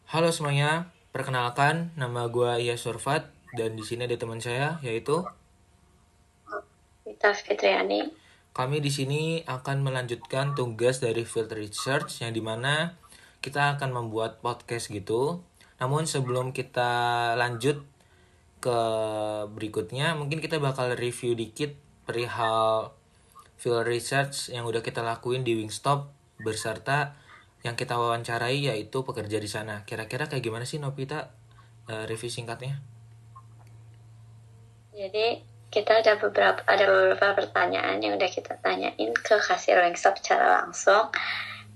Halo semuanya, perkenalkan nama gue Iya Surfat dan di sini ada teman saya yaitu Kita Fitriani. kami di sini akan melanjutkan tugas dari field research yang dimana kita akan membuat podcast gitu. Namun sebelum kita lanjut ke berikutnya, mungkin kita bakal review dikit perihal field research yang udah kita lakuin di Wingstop beserta yang kita wawancarai yaitu pekerja di sana. Kira-kira kayak gimana sih Novita review singkatnya? Jadi kita ada beberapa pertanyaan yang udah kita tanyain ke kasir Wingstop secara langsung.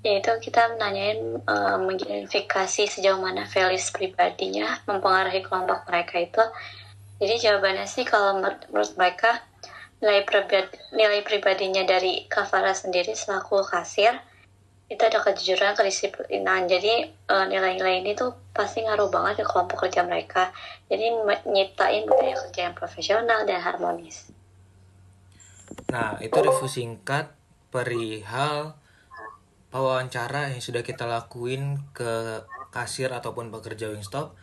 Yaitu kita menanyain mengidentifikasi sejauh mana values pribadinya mempengaruhi kelompok mereka itu. Jadi jawabannya sih kalau menurut mereka nilai pribadinya dari Kavara sendiri selaku kasir itu ada kejujuran, kedisiplinan. Jadi nilai-nilai ini tuh pasti ngaruh banget ke kelompok kerja mereka. Jadi nyiptain budaya kerja yang profesional dan harmonis. Nah, itu review singkat perihal wawancara yang sudah kita lakuin ke kasir ataupun pekerja Wingstop.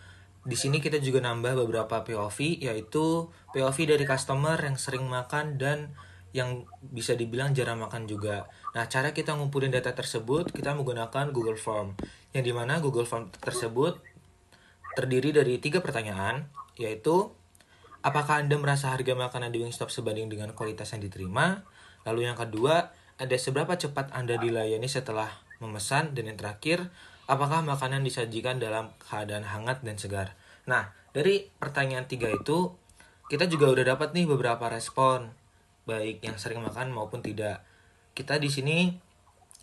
Di sini kita juga nambah beberapa POV, yaitu POV dari customer yang sering makan dan yang bisa dibilang jarang makan juga. Nah, cara kita ngumpulin data tersebut, kita menggunakan Google Form. Yang dimana Google Form tersebut terdiri dari 3 pertanyaan, yaitu apakah Anda merasa harga makanan di Wingstop sebanding dengan kualitas yang diterima? Lalu yang kedua, ada seberapa cepat Anda dilayani setelah memesan? Dan yang terakhir, apakah makanan disajikan dalam keadaan hangat dan segar? Nah, dari pertanyaan 3 itu, kita juga udah dapat nih beberapa respon, baik yang sering makan maupun tidak. Kita di sini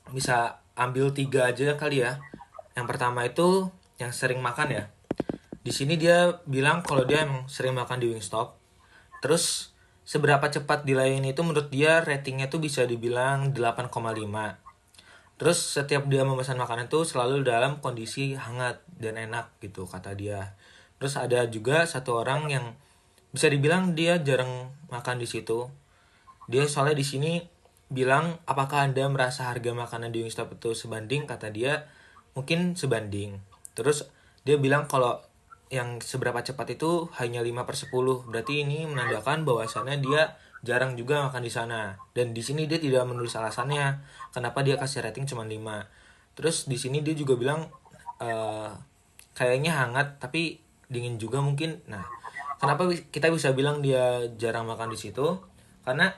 bisa ambil 3 aja kali ya. Yang pertama itu yang sering makan ya. Di sini dia bilang kalau dia emang sering makan di Wingstop. Terus seberapa cepat dilayani itu menurut dia ratingnya tuh bisa dibilang 8,5. Terus setiap dia memesan makanan tuh selalu dalam kondisi hangat dan enak gitu kata dia. Terus ada juga satu orang yang bisa dibilang dia jarang makan di situ. Dia soalnya di sini bilang apakah Anda merasa harga makanan di Wingstop itu sebanding? Kata dia mungkin sebanding. Terus dia bilang kalau yang seberapa cepat itu hanya 5/10. Berarti ini menandakan bahwasannya dia jarang juga makan di sana. Dan di sini dia tidak menulis alasannya kenapa dia kasih rating cuma 5. Terus di sini dia juga bilang eh kayaknya hangat tapi dingin juga mungkin. Nah, kenapa kita bisa bilang dia jarang makan di situ? Karena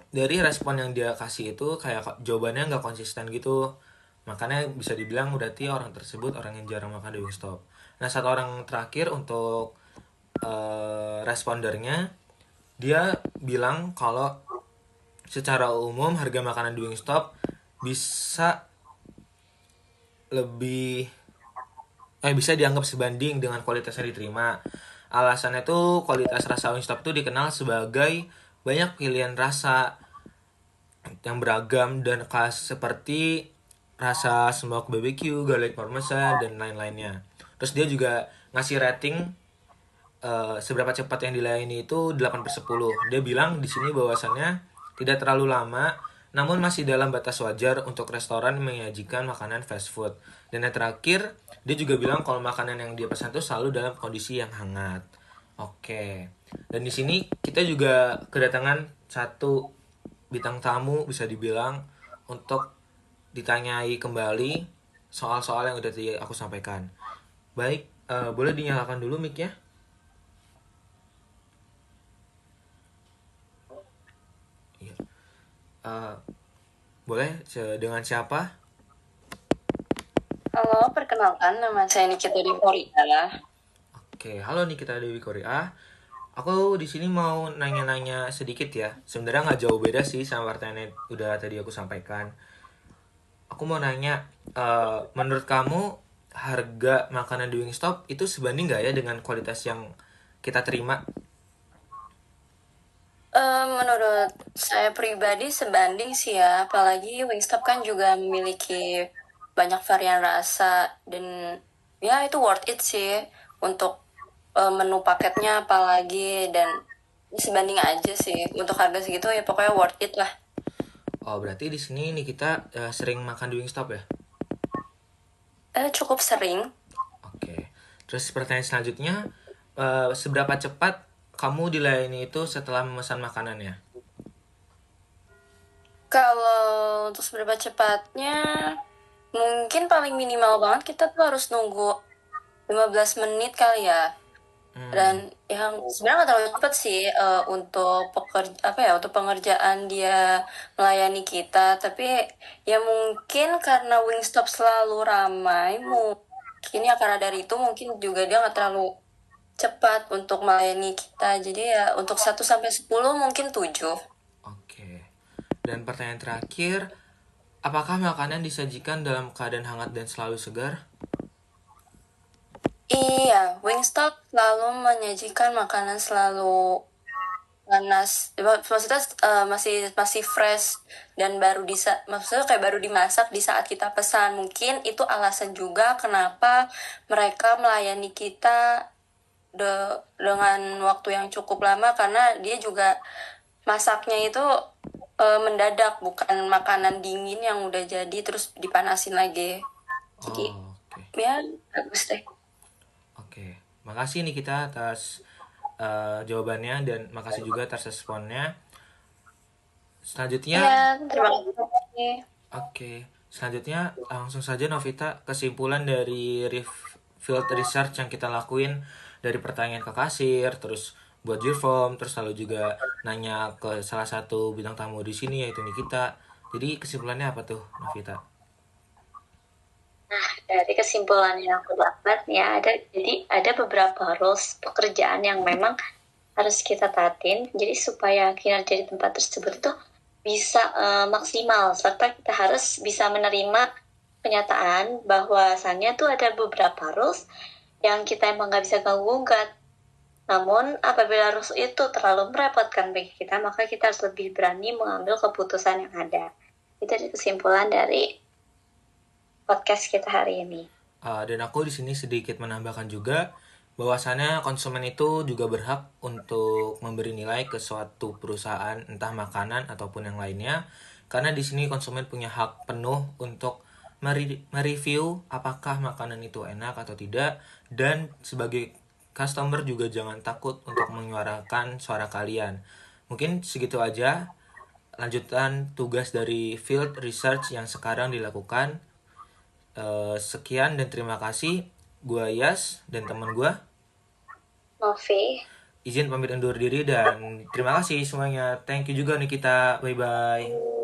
dari respon yang dia kasih itu kayak jawabannya nggak konsisten gitu, makanya bisa dibilang berarti orang tersebut orang yang jarang makan di Wingstop. Nah, satu orang terakhir untuk respondernya, dia bilang kalau secara umum harga makanan di Wingstop bisa lebih bisa dianggap sebanding dengan kualitas yang diterima. Alasannya tuh kualitas rasa Wingstop tuh dikenal sebagai banyak pilihan rasa yang beragam dan khas seperti rasa smoke barbecue, garlic parmesan dan lain-lainnya. Terus dia juga ngasih rating seberapa cepat yang dilayani itu 8/10. Dia bilang di sini bahwasannya tidak terlalu lama namun masih dalam batas wajar untuk restoran menyajikan makanan fast food. Dan yang terakhir, dia juga bilang kalau makanan yang dia pesan itu selalu dalam kondisi yang hangat. Oke. Dan di sini kita juga kedatangan satu bintang tamu bisa dibilang untuk ditanyai kembali soal-soal yang udah tadi aku sampaikan. Baik, boleh dinyalakan dulu mic-nya? Iya. Eh, boleh dengan siapa? Halo, perkenalkan nama saya Nikita Dimorita. Oke, halo nih kita Dewi Korea. Aku di sini mau nanya-nanya sedikit ya. Sebenarnya nggak jauh beda sih sama pertanyaan yang udah tadi aku sampaikan. Aku mau nanya, menurut kamu harga makanan di Wingstop itu sebanding nggak ya dengan kualitas yang kita terima? Menurut saya pribadi sebanding sih ya, apalagi Wingstop kan juga memiliki banyak varian rasa dan ya itu worth it sih untuk menu paketnya apalagi dan sebanding aja sih untuk harga segitu ya pokoknya worth it lah. Oh, berarti di sini nih kita sering makan di Wingstop ya? Cukup sering. Terus pertanyaan selanjutnya, seberapa cepat kamu dilayani itu setelah memesan makanannya? Kalau untuk seberapa cepatnya, mungkin paling minimal banget kita tuh harus nunggu 15 menit kali ya. Dan yang sebenarnya nggak terlalu cepat sih untuk untuk pengerjaan dia melayani kita. Tapi ya mungkin karena Wingstop selalu ramai, mungkin ya karena dari itu mungkin juga dia nggak terlalu cepat untuk melayani kita. Jadi ya untuk 1 sampai 10 mungkin 7. Oke. Dan pertanyaan terakhir, apakah makanan disajikan dalam keadaan hangat dan selalu segar? Iya, Wingstop selalu menyajikan makanan selalu panas. Maksudnya masih masih fresh dan maksudnya kayak baru dimasak di saat kita pesan. Mungkin itu alasan juga kenapa mereka melayani kita dengan waktu yang cukup lama karena dia juga masaknya itu mendadak, bukan makanan dingin yang udah jadi terus dipanasin lagi. Jadi Oh, oke. ya bagus deh. Oke. Makasih nih kita atas jawabannya dan makasih juga atas responnya. Selanjutnya, Iya, terima kasih. oke. Selanjutnya langsung saja Novita, kesimpulan dari field research yang kita lakuin dari pertanyaan ke kasir, terus buat your form, terus lalu juga nanya ke salah satu bintang tamu di sini yaitu Nikita. Jadi kesimpulannya apa tuh, Novita? Nah, dari kesimpulan yang aku dapat ya ada beberapa rules pekerjaan yang memang harus kita tatin. Jadi supaya kinerja di tempat tersebut itu bisa maksimal, serta kita harus bisa menerima kenyataan bahwasannya tuh ada beberapa rules yang kita emang nggak bisa ganggu-gugat. Namun apabila rules itu terlalu merepotkan bagi kita, maka kita harus lebih berani mengambil keputusan yang ada. Itu kesimpulan dari podcast kita hari ini. Dan aku di sini sedikit menambahkan juga bahwasannya konsumen itu juga berhak untuk memberi nilai ke suatu perusahaan, entah makanan ataupun yang lainnya, karena di sini konsumen punya hak penuh untuk mereview apakah makanan itu enak atau tidak, dan sebagai customer juga jangan takut untuk menyuarakan suara kalian. Mungkin segitu aja lanjutan tugas dari field research yang sekarang dilakukan. Sekian dan terima kasih. Gua Yas dan teman gua Novi. izin pamit undur diri dan terima kasih semuanya. Thank you juga nih kita. Bye bye.